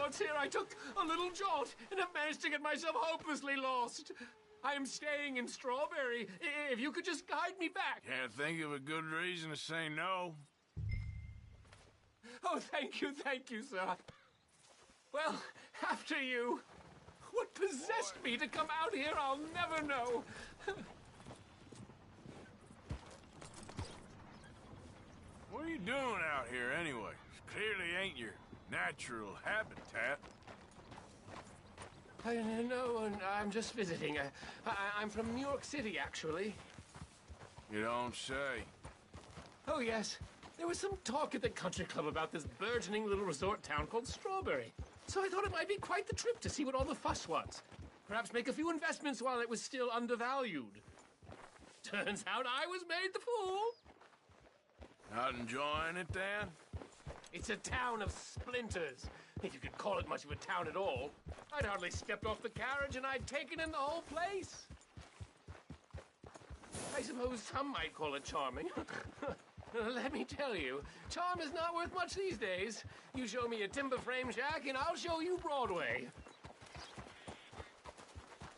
whereabouts here. I took a little jaunt and have managed to get myself hopelessly lost. I am staying in Strawberry. If you could just guide me back. Can't think of a good reason to say no. Oh, thank you, sir. Well, after you. What possessed me to come out here, I'll never know. What are you doing out here anyway? Clearly ain't your natural habitat. No, I'm just visiting. I'm from New York City, actually. You don't say. Oh, yes. There was some talk at the country club about this burgeoning little resort town called Strawberry. So I thought it might be quite the trip to see what all the fuss was. Perhaps make a few investments while it was still undervalued. Turns out I was made the fool. Not enjoying it, then? It's a town of splinters, if you could call it much of a town at all. I'd hardly stepped off the carriage and I'd taken in the whole place. I suppose some might call it charming. Let me tell you, charm is not worth much these days. You show me a timber frame shack and I'll show you Broadway.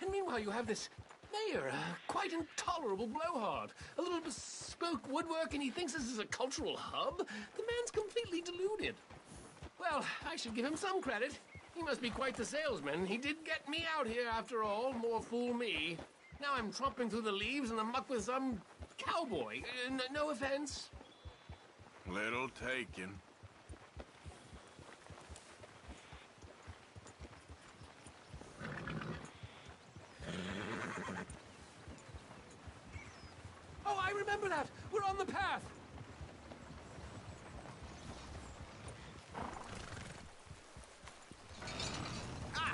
And meanwhile you have this mayor, a quite intolerable blowhard. A little bespoke woodwork and he thinks this is a cultural hub? The man's completely deluded. Well, I should give him some credit. He must be quite the salesman. He did get me out here after all, more fool me. Now I'm tromping through the leaves and the muck with some cowboy. No offense. Little taken. Oh, I remember that. We're on the path. Ah!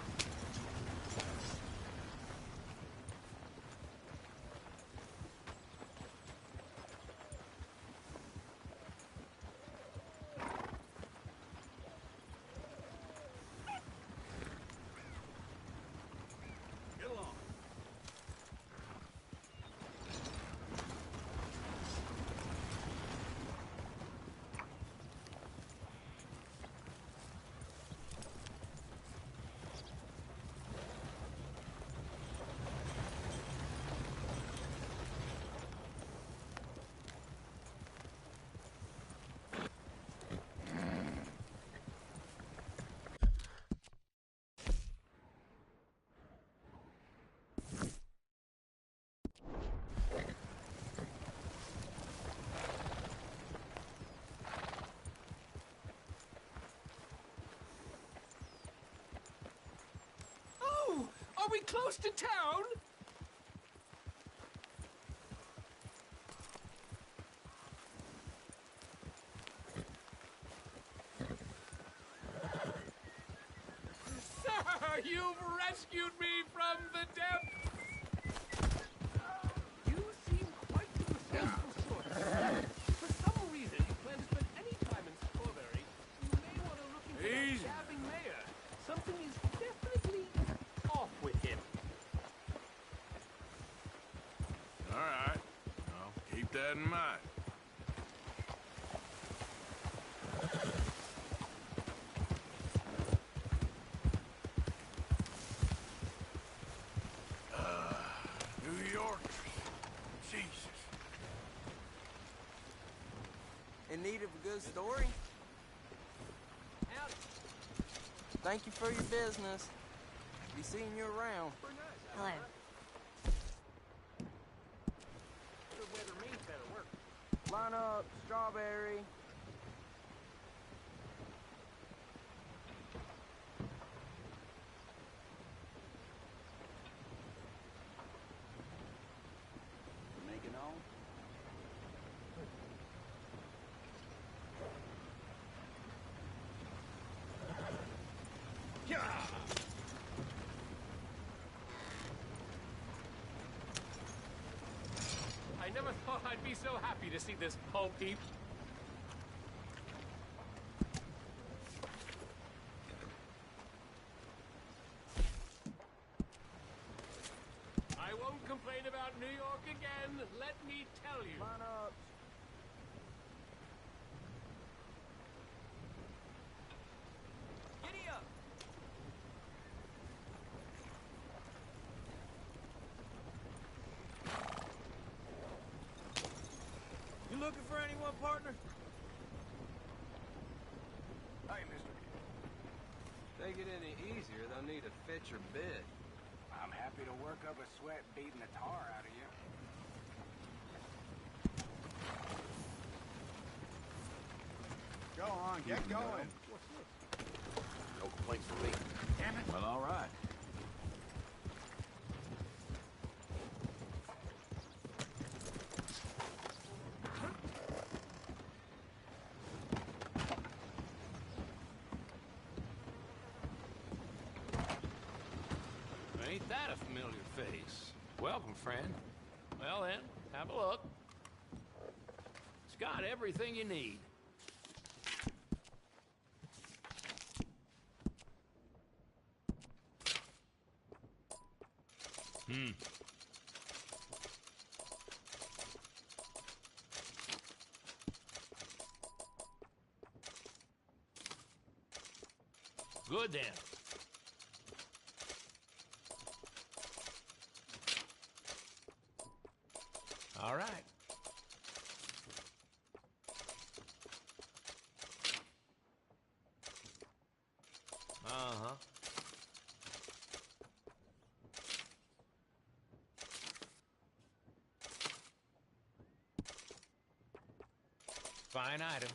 Get along. Oh, are we close to town? Sir, you've rescued me from the depths. You seem quite the resourceful sort. If for some reason you plan to spend any time in Strawberry, you may want to look into that gabbing mayor. Something is definitely off with him. All right. I'll keep that in mind. New York. Jesus. In need of a good story? Howdy. Thank you for your business. Be seeing you around. Hello. Good weather means better work. Line up, Strawberry. Make it on. I never thought I'd be so happy to see this pulp heap. I won't complain about New York again, let me tell you. Line up. Giddy up! looking for anyone, partner? Hey, mister. Take it any easier, they'll need to fit your bid. I'm happy to work up a sweat beating the tar out of you. Go on, get going. No complaints from me. Damn it. Well, all right. Ain't that a familiar face? Welcome, friend. Well then, have a look. It's got everything you need. Good then. All right. Uh-huh. Fine item.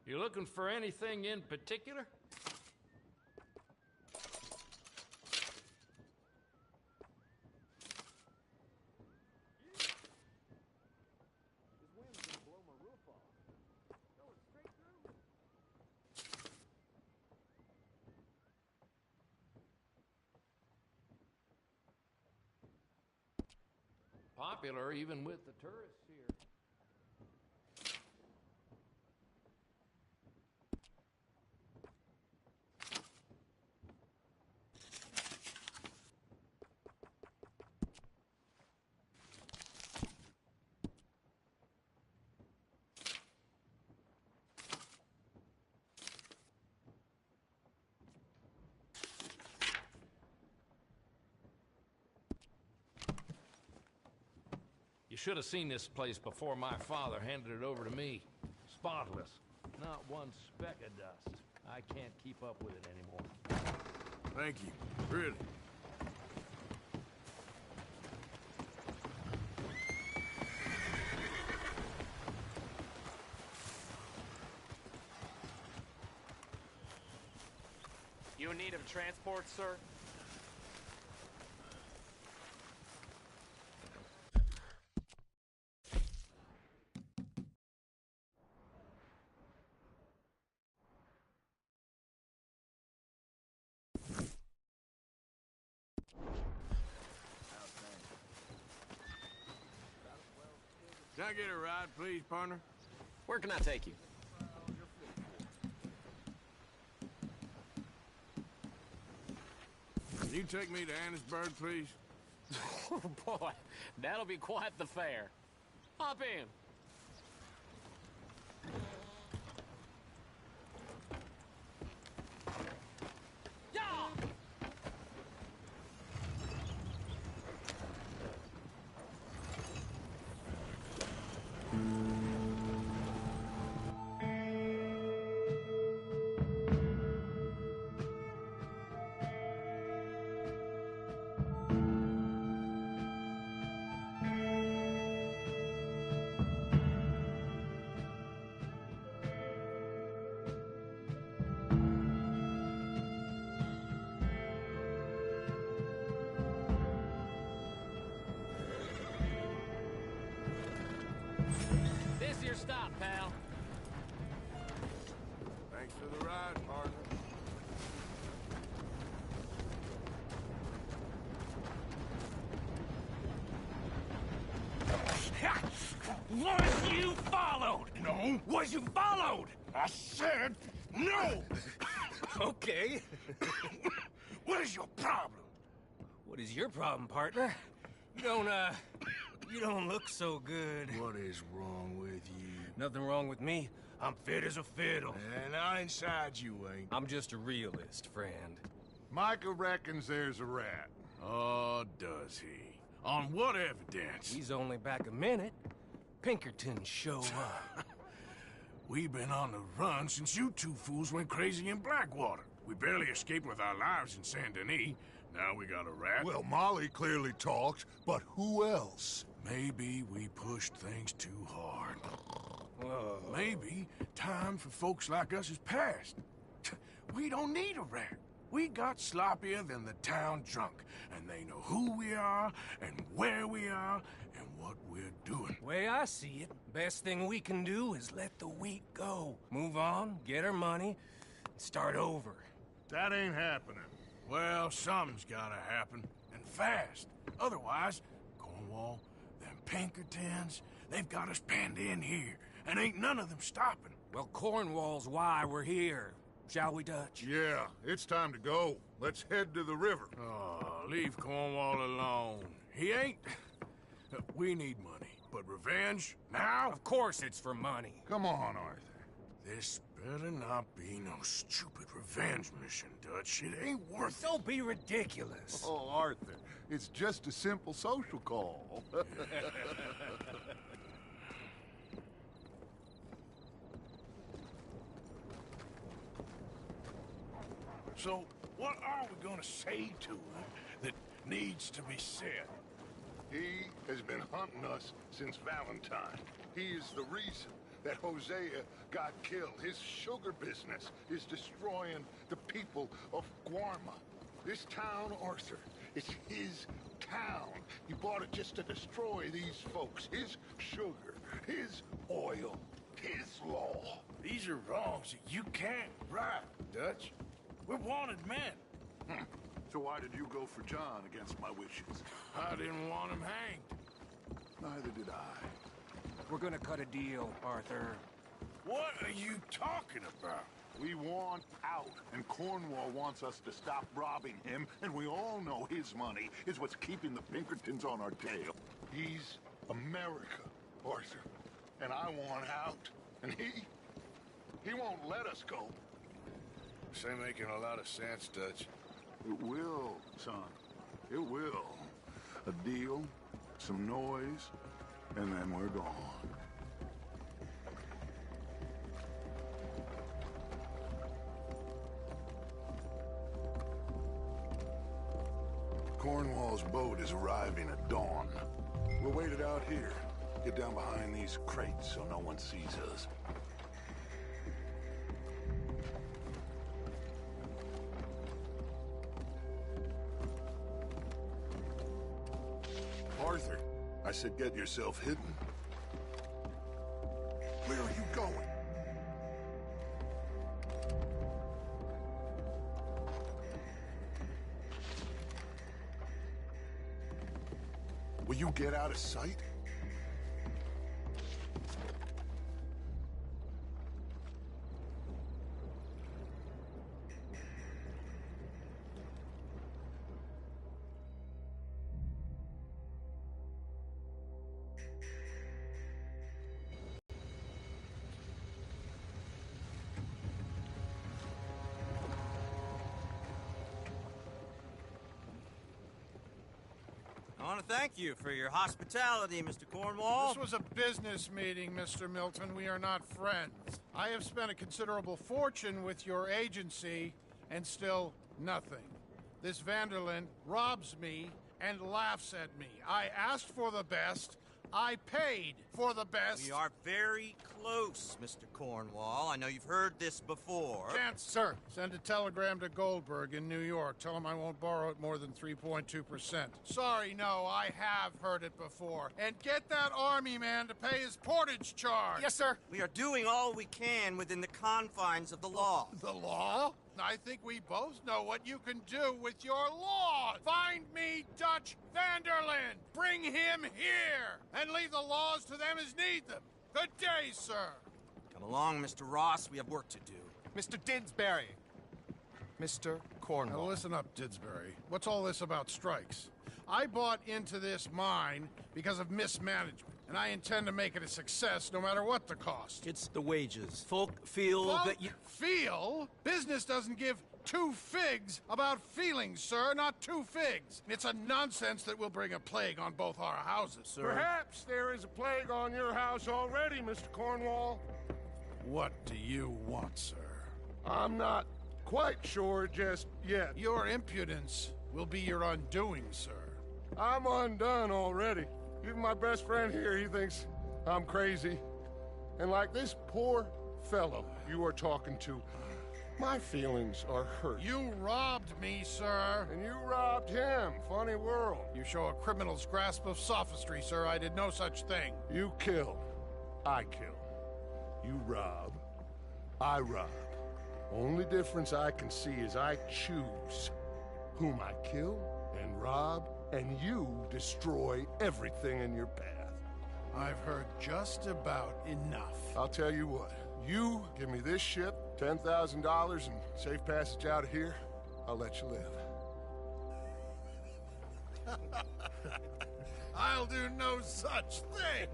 You looking for anything in particular? Popular even with the tourists here. You should have seen this place before my father handed it over to me. Spotless. Not one speck of dust. I can't keep up with it anymore. Thank you. Really. You in need of transport, sir? Can I get a ride, please, partner? Where can I take you? Can you take me to Annisburg, please? Oh, boy, that'll be quite the fare. Hop in. This your stop, pal. Thanks for the ride, partner. Was you followed? No. Was you followed? I said no. Okay. What is your problem? What is your problem, partner? You don't look so good. What is wrong with you? Nothing wrong with me. I'm fit as a fiddle. And I inside you ain't. I'm just a realist, friend. Micah reckons there's a rat. Oh, does he? On what evidence? He's only back a minute. Pinkerton show up. We've been on the run since you two fools went crazy in Blackwater. We barely escaped with our lives in Saint Denis. Now we got a rat. Well, Molly clearly talked, but who else? Maybe we pushed things too hard. Whoa. Maybe time for folks like us is past. We don't need a rat. We got sloppier than the town drunk, and they know who we are, and where we are, and what we're doing. Way I see it, best thing we can do is let the week go. Move on, get our money, and start over. That ain't happening. Well, something's gotta happen, and fast. Otherwise, Cornwall, them Pinkertons, they've got us penned in here, and ain't none of them stopping. Well, Cornwall's why we're here. Shall we, Dutch? Yeah, it's time to go. Let's head to the river. Oh, leave Cornwall alone. He ain't... We need money, but revenge, now? Of course it's for money. Come on, Arthur. This better not be no stupid revenge mission, Dutch. It ain't worth it. Don't be ridiculous. Oh, Arthur, it's just a simple social call. So, what are we gonna say to him that needs to be said? He has been hunting us since Valentine. He is the reason that Hosea got killed. His sugar business is destroying the people of Guarma. This town, Arthur, it's his town. He bought it just to destroy these folks. His sugar, his oil, his law. These are wrongs that you can't right, Dutch. We're wanted men. So why did you go for John against my wishes? I didn't want him hanged. Neither did I. We're gonna cut a deal, Arthur. What are you talking about? We want out, and Cornwall wants us to stop robbing him, and we all know his money is what's keeping the Pinkertons on our tail. He's America, Arthur, and I want out, and he won't let us go. This ain't making a lot of sense, Dutch. It will, son. It will. A deal, some noise, and then we're gone. Cornwall's boat is arriving at dawn. We'll wait it out here. Get down behind these crates so no one sees us. Arthur, I said get yourself hidden. Where are you going? Will you get out of sight? I want to thank you for your hospitality, Mr. Cornwall. This was a business meeting, Mr. Milton. We are not friends. I have spent a considerable fortune with your agency, and still nothing. This Vanderlyn robs me and laughs at me. I asked for the best. I paid for the best. We are very close, Mr. Cornwall. I know you've heard this before. Can't, sir. Send a telegram to Goldberg in New York. Tell him I won't borrow it more than 3.2%. Sorry, no, I have heard it before. And get that army man to pay his portage charge. Yes, sir. We are doing all we can within the confines of the law. The law? I think we both know what you can do with your law. Find me Dutch Vanderlyn. Bring him here. And leave the laws to them as need them. Good day, sir. Come along, Mr. Ross. We have work to do. Mr. Didsbury. Mr. Cornwall. Now listen up, Didsbury. What's all this about strikes? I bought into this mine because of mismanagement, and I intend to make it a success no matter what the cost. It's the wages. Folk feel that you... Feel? Business doesn't give two figs about feelings, sir, not two figs. It's a nonsense that will bring a plague on both our houses, sir. Perhaps there is a plague on your house already, Mr. Cornwall. What do you want, sir? I'm not quite sure just yet. Your impudence will be your undoing, sir. I'm undone already. Even my best friend here, he thinks I'm crazy. And like this poor fellow you are talking to, my feelings are hurt. You robbed me, sir. And you robbed him. Funny world. You show a criminal's grasp of sophistry, sir. I did no such thing. You kill. I kill. You rob. I rob. Only difference I can see is I choose whom I kill and rob, and you destroy everything in your path. I've heard just about enough. I'll tell you what. You give me this ship, $10,000, and safe passage out of here, I'll let you live. I'll do no such thing.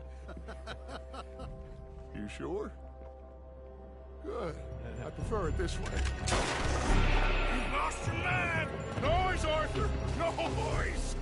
You sure? Good. I prefer it this way. You lost your man! Noise, Arthur! Noise!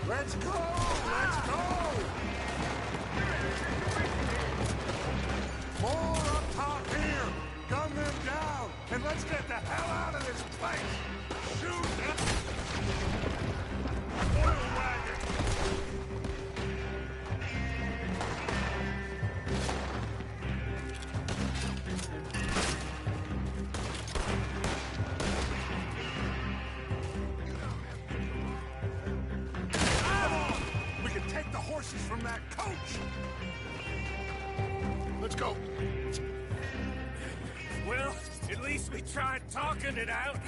Let's go! Let's go! More up top here! Gun them down! And let's get the hell out of this place! Shoot them! Oil wagon! Horses from that coach! Let's go. Well, at least we tried talking it out.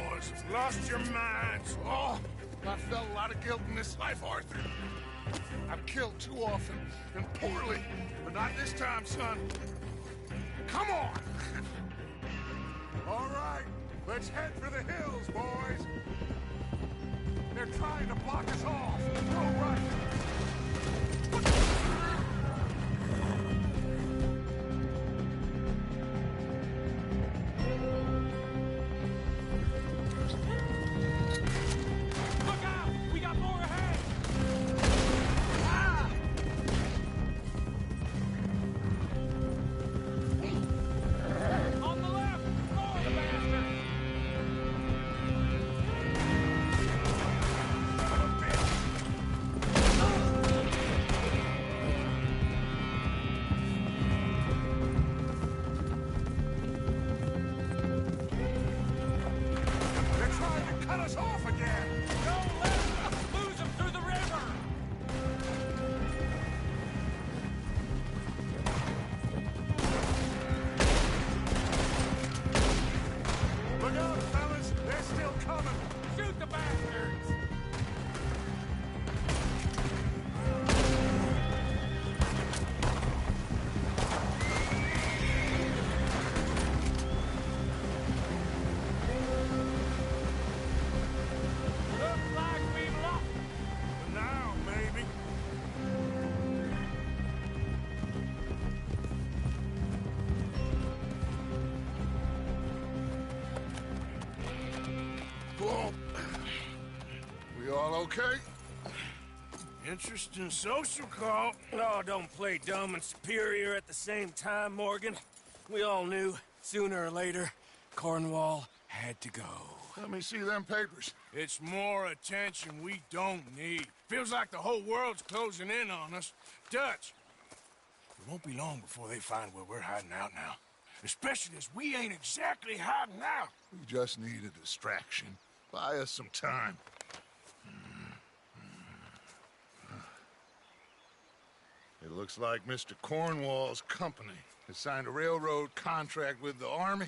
Boys, lost your minds. Oh, I felt a lot of guilt in this life, Arthur. I've killed too often and poorly, but not this time, son. Come on! All right, let's head for the hills, boys. They're trying to block us off. Go right. okay? Interesting social call. Oh, don't play dumb and superior at the same time, Morgan. We all knew, sooner or later, Cornwall had to go. Let me see them papers. It's more attention we don't need. Feels like the whole world's closing in on us. Dutch, it won't be long before they find where we're hiding out now. Especially as we ain't exactly hiding out. We just need a distraction. Buy us some time. It looks like Mr. Cornwall's company has signed a railroad contract with the Army.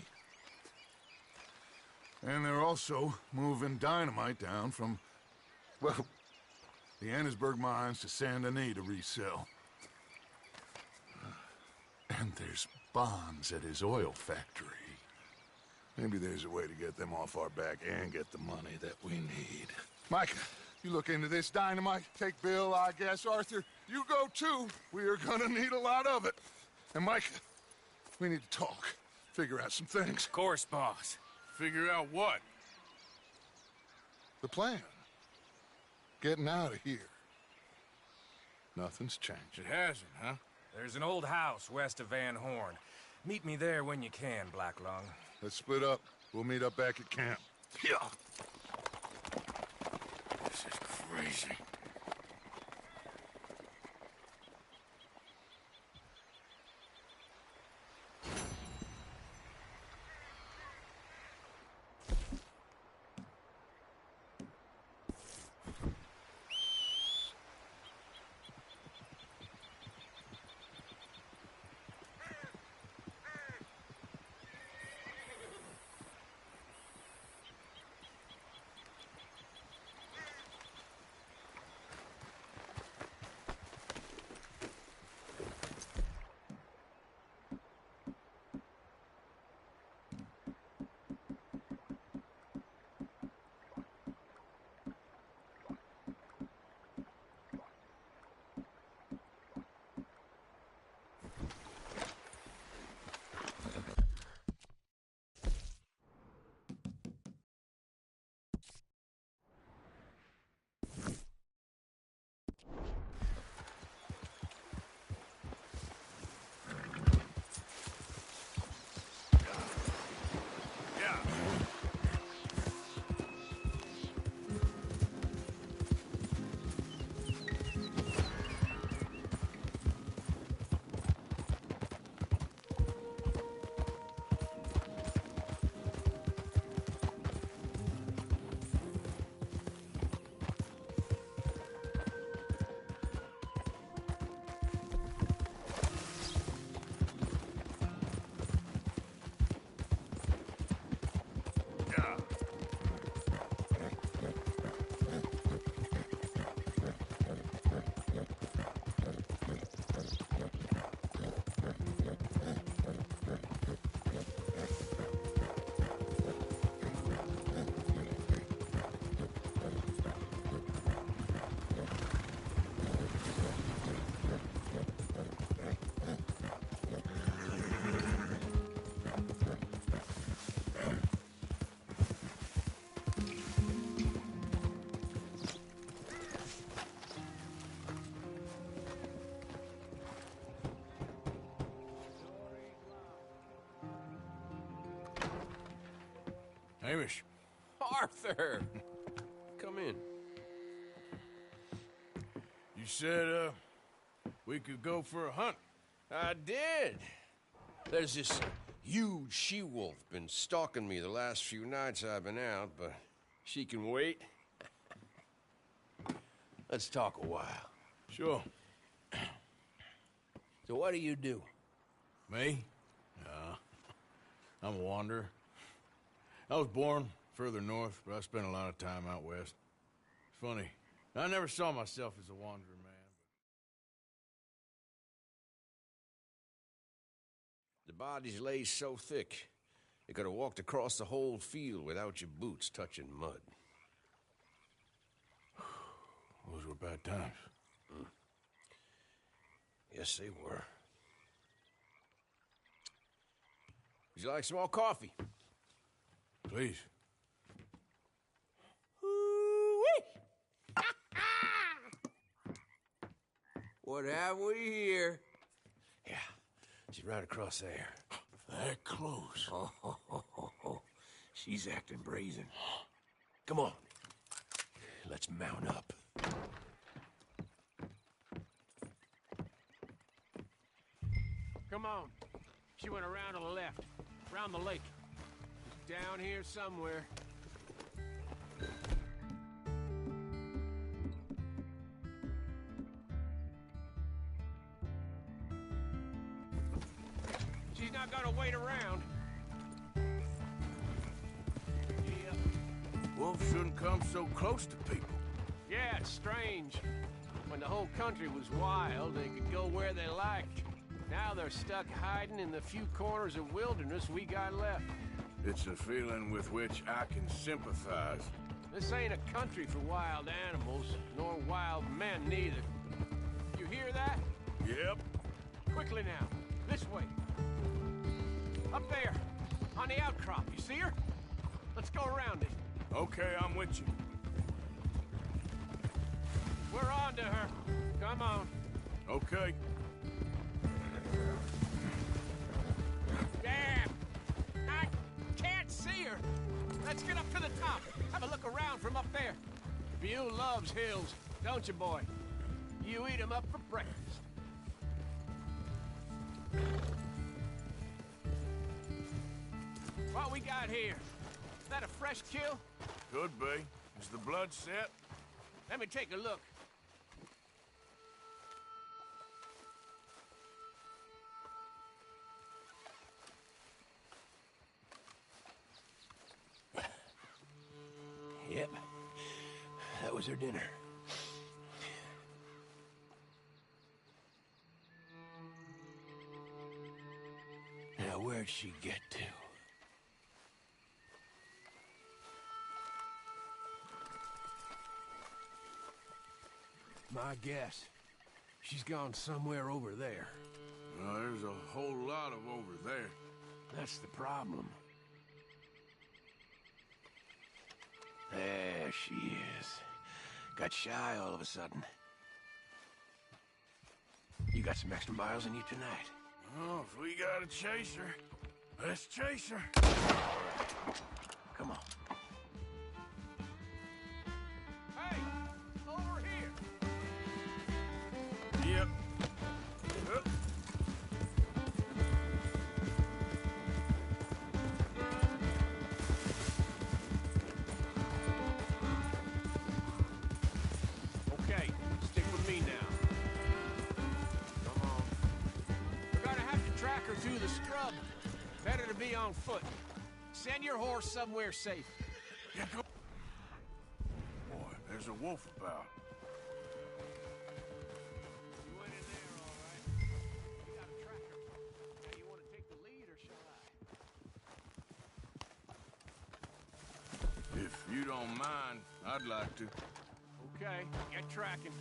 And they're also moving dynamite down from, well, the Annesburg mines to Saint Denis to resell. And there's bonds at his oil factory. Maybe there's a way to get them off our back and get the money that we need. Micah, you look into this dynamite. Take Bill, I guess. Arthur, you go too. We are gonna need a lot of it. And Micah, we need to talk. Figure out some things. Of course, boss. Figure out what? The plan. Getting out of here. Nothing's changed. It hasn't, huh? There's an old house west of Van Horn. Meet me there when you can, Black Lung. Let's split up. We'll meet up back at camp. Yeah. This is crazy. Hamish. Arthur! Come in. You said, we could go for a hunt. I did. There's this huge she-wolf been stalking me the last few nights I've been out, but she can wait. Let's talk a while. Sure. So what do you do? Me? I'm a wanderer. I was born further north, but I spent a lot of time out west. It's funny. I never saw myself as a wanderer, man. The bodies lay so thick, you could have walked across the whole field without your boots touching mud. Those were bad times. Yes, they were. Would you like some more coffee? Please. Ooh-wee! What have we here? Yeah, she's right across there. That close. Oh, she's acting brazen. Come on, let's mount up. Come on. She went around to the left, around the lake. She's down here somewhere. She's not gonna wait around. Yeah. Wolves shouldn't come so close to people. Yeah, it's strange. When the whole country was wild, they could go where they liked. Now they're stuck hiding in the few corners of wilderness we got left. It's a feeling with which I can sympathize. This ain't a country for wild animals, nor wild men neither. You hear that? Yep. Quickly now. This way. Up there. On the outcrop. You see her? Let's go around it. Okay, I'm with you. We're on to her. Come on. Okay. Damn! I can't see her. Let's get up to the top. Have a look around from up there. BLUE loves hills, don't you, boy? You eat 'em up for breakfast. What we got here? Is that a fresh kill? Could be. Is the blood set? Let me take a look. Yep, that was her dinner. Now, where'd she get to? My guess. She's gone somewhere over there. Well, there's a whole lot of over there. That's the problem. There she is. Got shy all of a sudden. You got some extra miles in you tonight. Oh, if we gotta chase her, let's chase her. Come on. Hey! Over here! Yep. Okay, stick with me now. Come on. We're gonna have to track her through the scrub. Better to be on foot. Send your horse somewhere safe. Yeah, go. Boy, there's a wolf about. You went in there, all right. We gotta track her. Now, you want to take the lead, or shall I? If you don't mind, I'd like to. Okay, get tracking.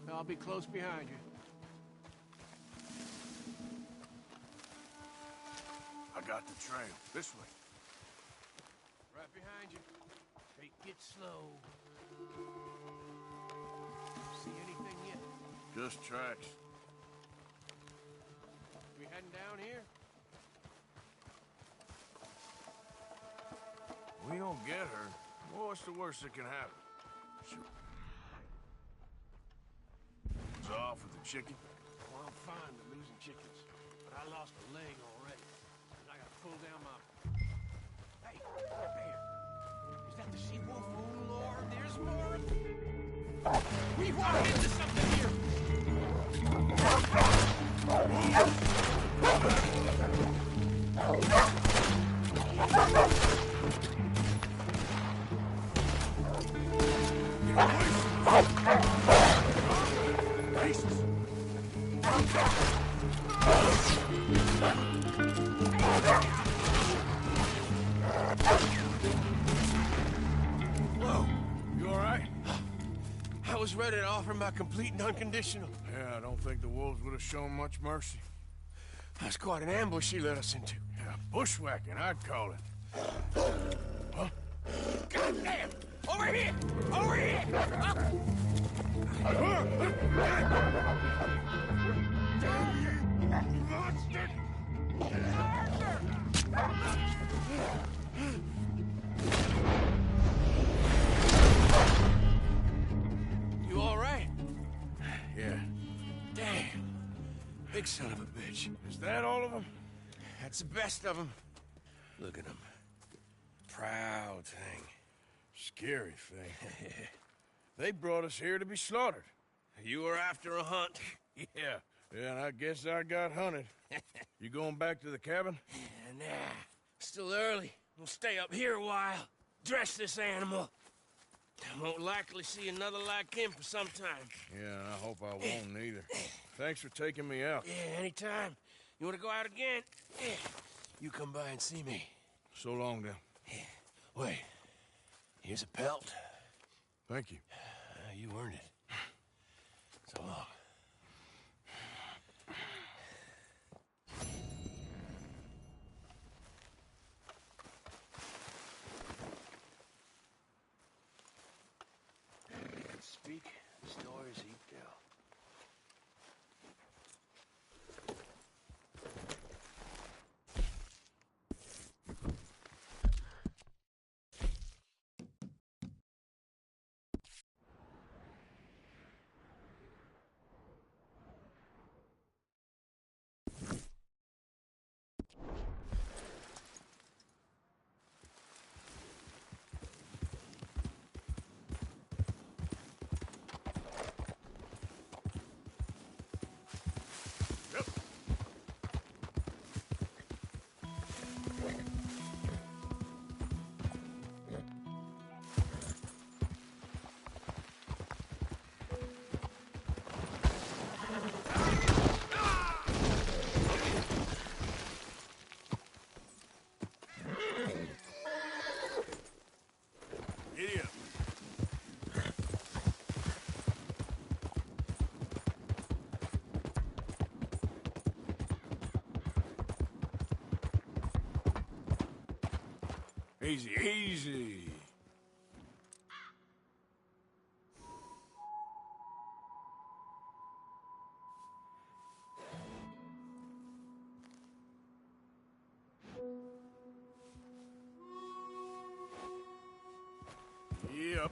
I'll be close behind you. I got the trail. This way. Right behind you. Take it slow. See anything yet? Just tracks. We heading down here? We don't get her. Well, what's the worst that can happen? Sure. It's off with the chicken. Well, I'm fine with losing chickens, but I lost a leg already. And I gotta pull down my... Hey, up here. Is that the she-wolf? Oh, Lord, there's more. We've walked into something here. Whoa, You all right? I was ready to offer my complete and unconditional. Yeah, I don't think the wolves would have shown much mercy. That's quite an ambush she led us into. Yeah, bushwhacking, I'd call it. Huh? God damn! Over here! Over here! You all right? Yeah. Damn. Big son of a bitch. Is that all of them? That's the best of them. Look at him. Proud thing. Scary thing. They brought us here to be slaughtered. You were after a hunt. Yeah, and I guess I got hunted. You going back to the cabin? Nah, still early. We'll stay up here a while. Dress this animal. I won't likely see another like him for some time. Yeah, I hope I won't neither. Thanks for taking me out. Yeah, anytime. You want to go out again? You come by and see me. So long, then. Wait. Here's a pelt. Thank you. You earned it. So long. Speak the stories he tell. Easy, easy. Yep.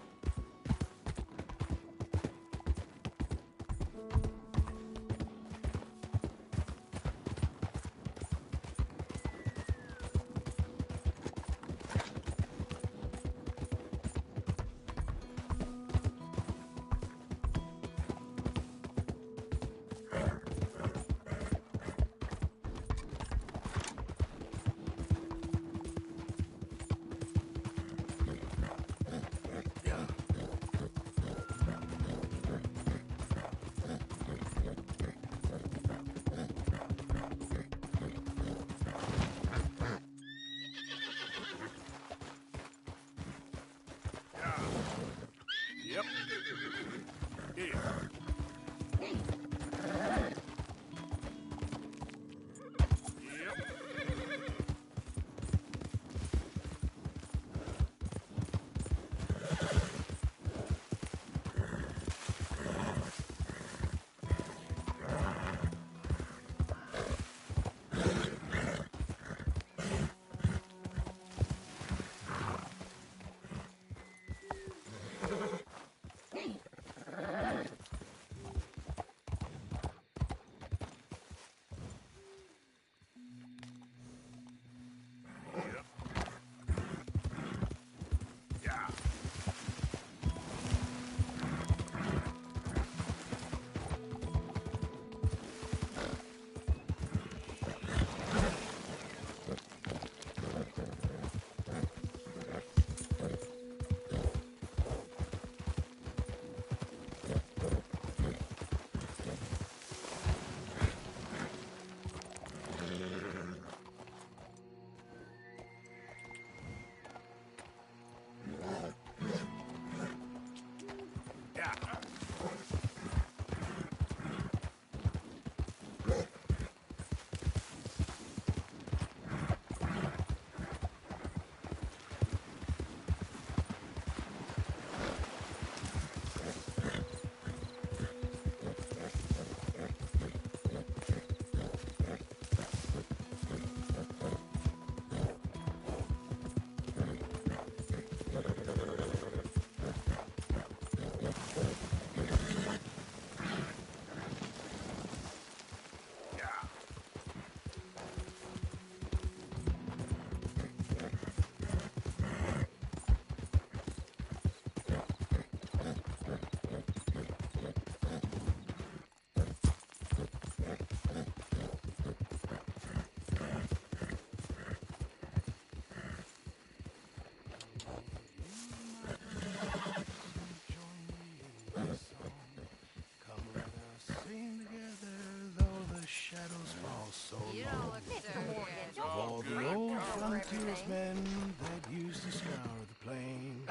frontiers men that used to scour the plain.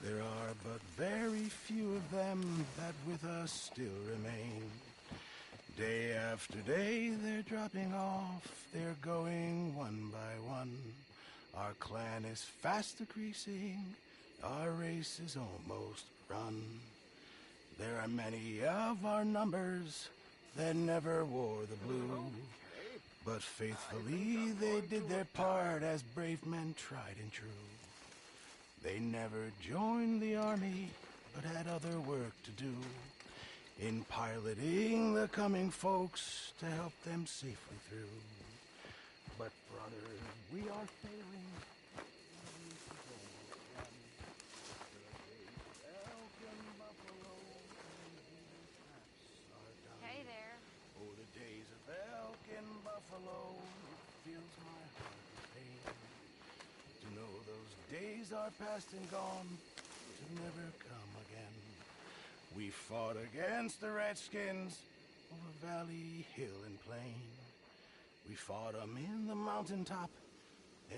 There are but very few of them that with us still remain. Day after day they're dropping off, they're going one by one. Our clan is fast decreasing, our race is almost run. There are many of our numbers that never wore the blue, but faithfully they did their part as brave men tried and true. They never joined the army, but had other work to do in piloting the coming folks to help them safely through. But brother, we are failing. Hey there. Oh, the days of elk and buffalo, it fills my heart with pain. To know those days are past and gone, to never come again. We fought against the Redskins over valley, hill, and plain. We fought him in the mountaintop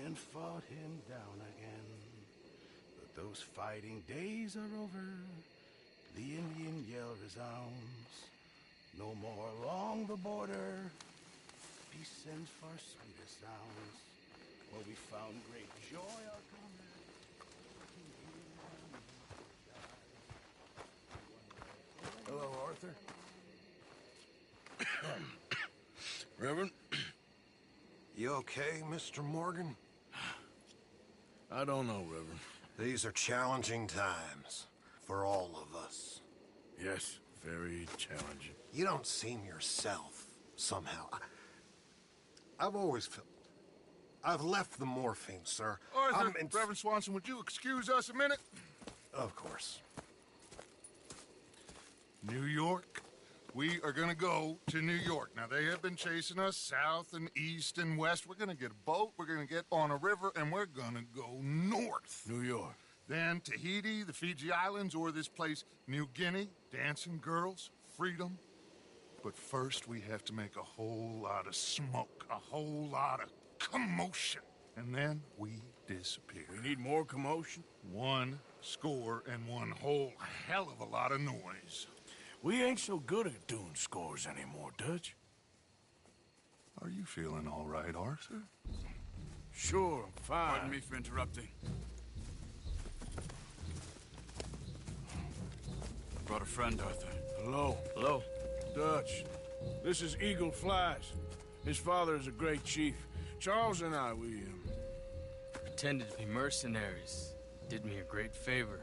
and fought him down again. But those fighting days are over, the Indian yell resounds. No more along the border, peace sends far sweeter sounds. Where we found great joy, our comrades. Hello, Arthur. Reverend? You okay, Mr. Morgan? I don't know, Reverend. These are challenging times for all of us. Yes, very challenging. You don't seem yourself, somehow. I've always felt... I've left the morphine, sir. Arthur, Reverend Swanson, would you excuse us a minute? Of course. New York. We are going to go to New York. Now, they have been chasing us south and east and west. We're going to get a boat, we're going to get on a river, and we're going to go north. New York. Then Tahiti, the Fiji Islands, or this place, New Guinea, dancing girls, freedom. But first, we have to make a whole lot of smoke, a whole lot of commotion. And then we disappear. We need more commotion? 1 score and one whole hell of a lot of noise. We ain't so good at doing scores anymore, Dutch. Are you feeling all right, Arthur? Sure, I'm fine. Pardon me for interrupting. I brought a friend, Arthur. Hello. Hello. Dutch, this is Eagle Flies. His father is a great chief. Charles and I, we pretended to be mercenaries. Did me a great favor.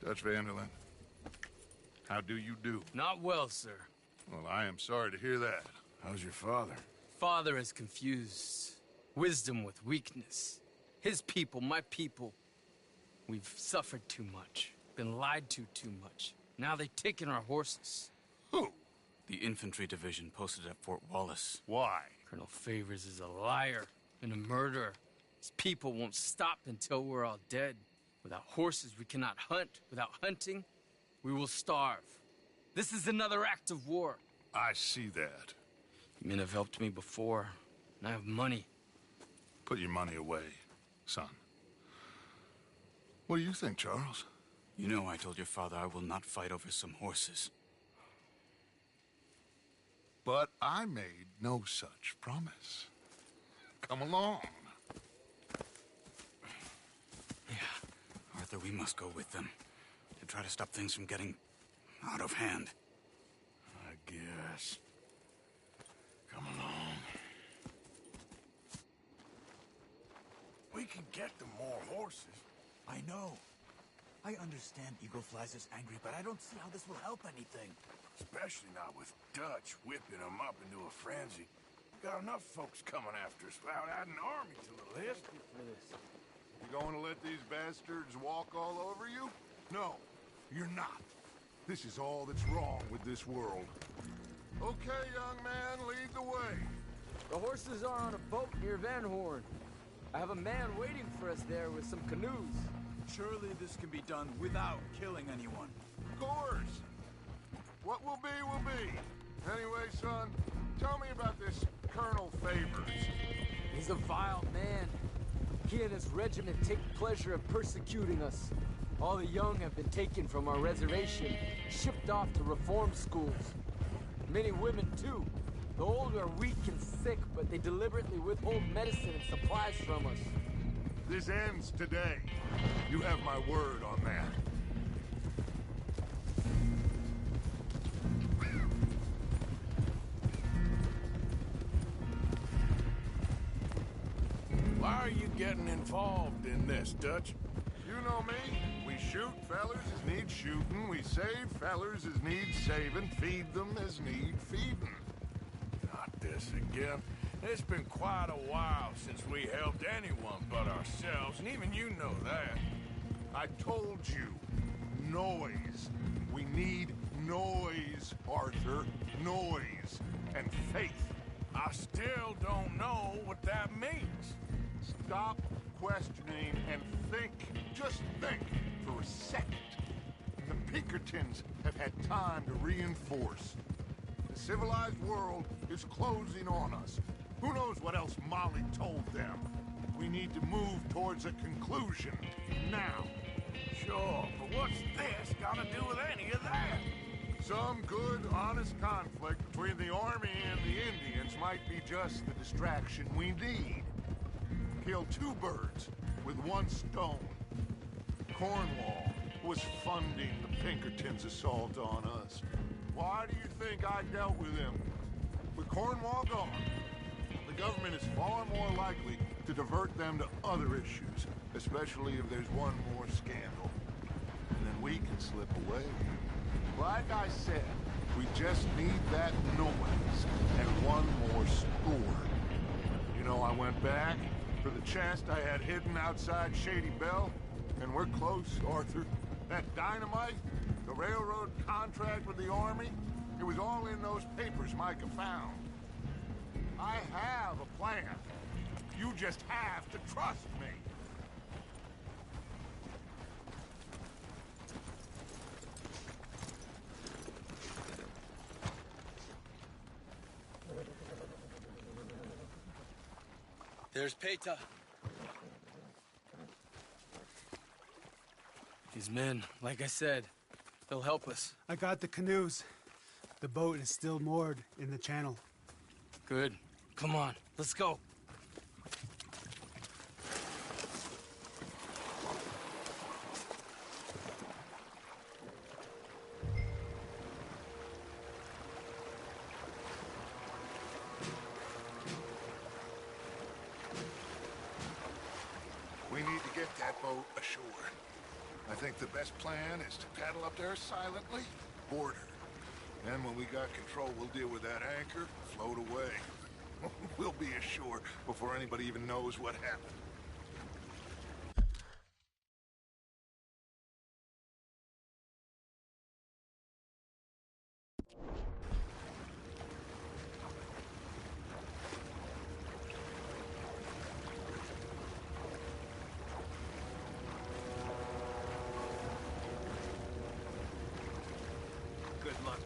Dutch Vanderlyn, how do you do? Not well, sir. Well, I am sorry to hear that. How's your father? Father has confused wisdom with weakness. His people, my people, we've suffered too much, been lied to too much. Now they've taken our horses. Who? The infantry division posted at Fort Wallace. Why? Colonel Favors is a liar and a murderer. His people won't stop until we're all dead. Without horses, we cannot hunt. Without hunting, we will starve. This is another act of war. I see that. You men have helped me before, and I have money. Put your money away, son. What do you think, Charles? You know I told your father I will not fight over some horses. But I made no such promise. Come along. Yeah, Arthur, we must go with them to try to stop things from getting out of hand. I guess. Come along. We can get them more horses. I know. I understand Eagle Flies is angry, but I don't see how this will help anything. Especially not with Dutch whipping them up into a frenzy. We got enough folks coming after us without adding an army to the list. You going to let these bastards walk all over you? No, you're not. This is all that's wrong with this world. Okay, young man, lead the way. The horses are on a boat near Van Horn. I have a man waiting for us there with some canoes. Surely this can be done without killing anyone. Of course. What will be. Anyway, son, tell me about this Colonel Favors. He's a vile man. He and his regiment take pleasure in persecuting us. All the young have been taken from our reservation, shipped off to reform schools. Many women, too. The old are weak and sick, but they deliberately withhold medicine and supplies from us. This ends today. You have my word on that. Why are you getting involved in this, Dutch? You know me. We shoot fellers as need shooting. We save fellers as need saving. Feed them as need feeding. Not this again. It's been quite a while since we helped anyone but ourselves, and even you know that. I told you. Noise. We need noise, Arthur. Noise. And faith. I still don't know what that means. Stop questioning and think. Just think for a second. The Pinkertons have had time to reinforce. The civilized world is closing on us. Who knows what else Molly told them? We need to move towards a conclusion now. Sure, but what's this got to do with any of that? Some good, honest conflict between the army and the Indians might be just the distraction we need. Kill two birds with one stone. Cornwall was funding the Pinkertons' assault on us. Why do you think I dealt with him? With Cornwall gone, the government is far more likely to divert them to other issues, especially if there's one more scandal. And then we can slip away. Like I said, we just need that noise and one more score. You know, I went back for the chest I had hidden outside Shady Bell, and we're close, Arthur. That dynamite, the railroad contract with the army, it was all in those papers Micah found. I have a plan. You just have to trust me. There's Peta. These men, like I said, they'll help us. I got the canoes. The boat is still moored in the channel. Good. Come on, let's go. We need to get that boat ashore. I think the best plan is to paddle up there silently, board her. Then when we got control, we'll deal with that anchor, float away. We'll be ashore before anybody even knows what happened. Good luck.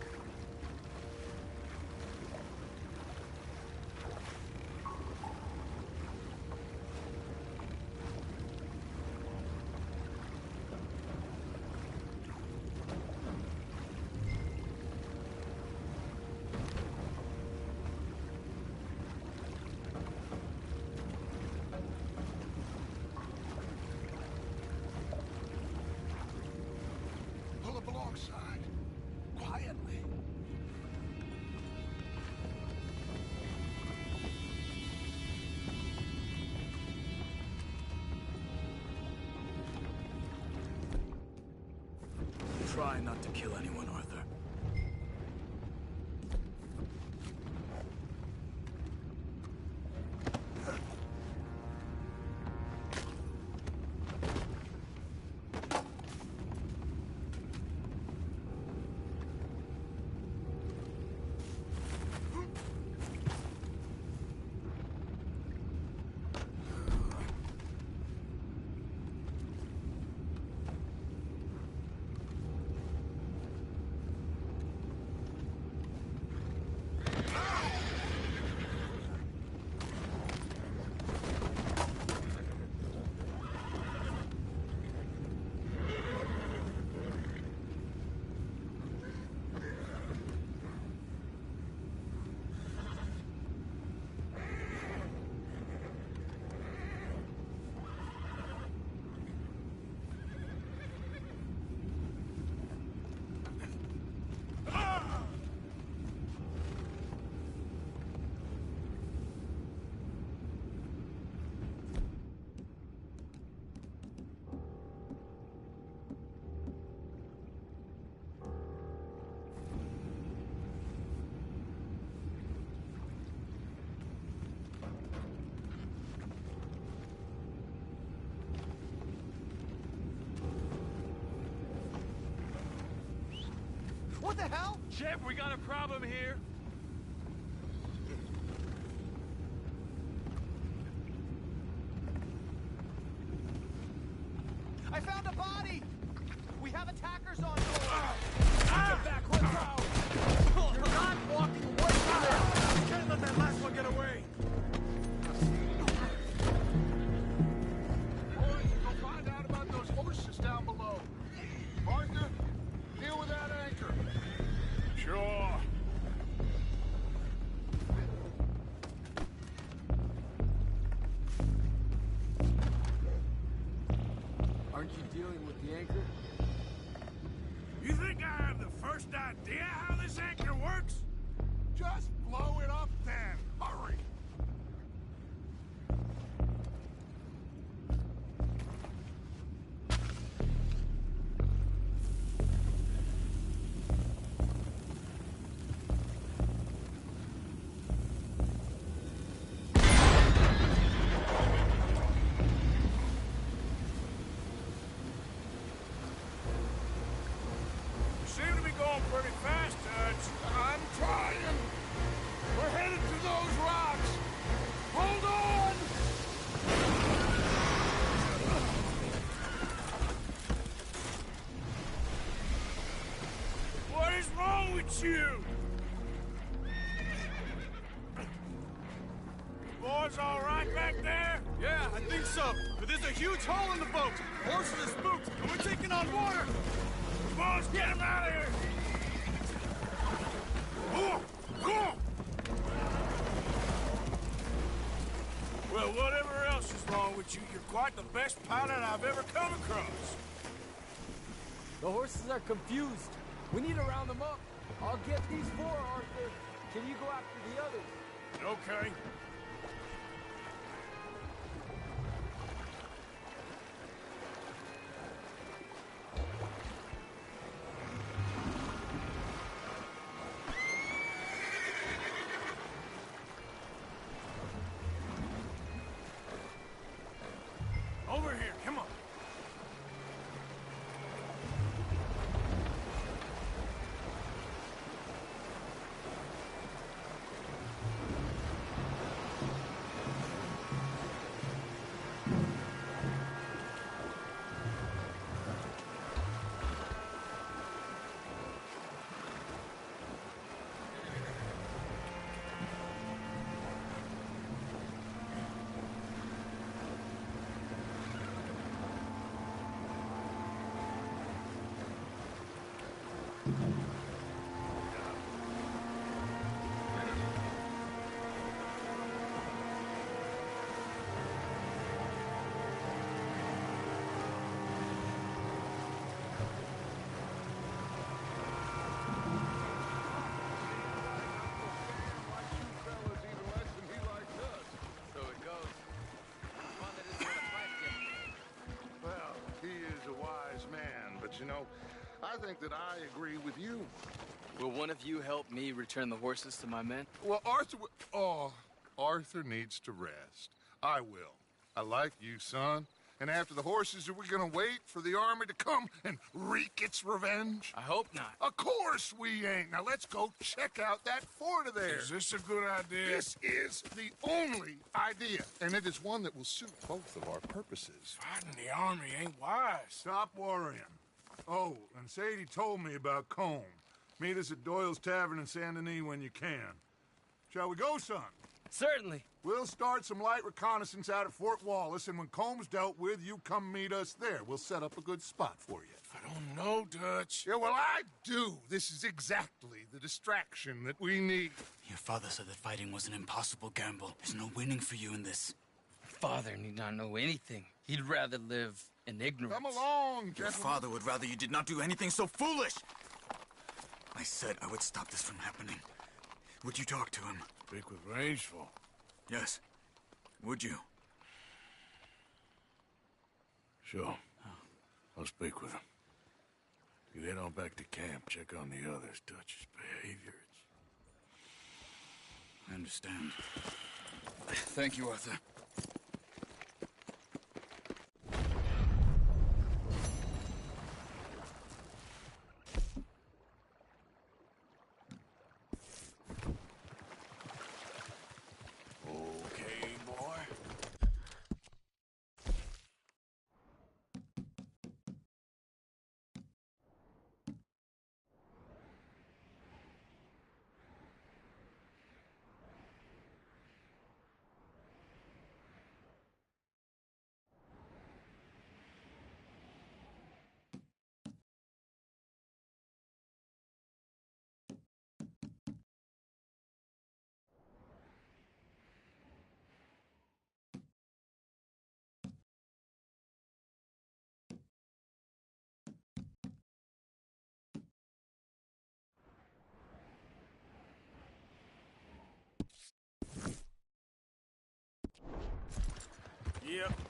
Pull up alongside. Quietly. Try not to kill anyone, Arthur. the hell? Shep, we got a problem here. I found a body! We have attackers on board! Get back, let's go! You're not walking away from them! Can't let that last one get away! Boys, go find out about those horses down below. Arthur, deal with that anchor. Sure. Aren't you dealing with the anchor? You think I have the first idea how this anchor works? Just blow it up then. Hurry. You seem to be going pretty fast, Dutch. I'm trying. We're headed to those rocks. Hold on. What is wrong with you? Boys all right back there? Yeah, I think so. But there's a huge hole in the boat. Horses are spooked, and we're taking on water. Boys, get him out of here! Go! Well, whatever else is wrong with you, you're quite the best pilot I've ever come across. The horses are confused. We need to round them up. I'll get these four, Arthur. Can you go after the others? Okay. Over here, come on. You know, I think that I agree with you. Will one of you help me return the horses to my men? Well, Arthur needs to rest. I will. I like you, son. And after the horses, are we gonna wait for the army to come and wreak its revenge? I hope not. Of course we ain't. Now let's go check out that fort of theirs. Is this a good idea? This is the only idea, and it is one that will suit both of our purposes. Fighting the army ain't wise. Stop worrying. Oh, and Sadie told me about Combe. Meet us at Doyle's Tavern in Saint Denis when you can. Shall we go, son? Certainly. We'll start some light reconnaissance out at Fort Wallace, and when Comb's dealt with, you come meet us there. We'll set up a good spot for you. I don't know, Dutch. Yeah, well, I do. This is exactly the distraction that we need. Your father said that fighting was an impossible gamble. There's no winning for you in this. Father need not know anything. He'd rather live in ignorance. Come along, Your gentlemen. father would rather you did not do anything so foolish. I said I would stop this from happening. Would you talk to him? Speak with Rangeful. Yes. Would you? Sure. I'll speak with him. You head on back to camp, check on the others, Dutch's behavior. I understand. Thank you, Arthur. Yep.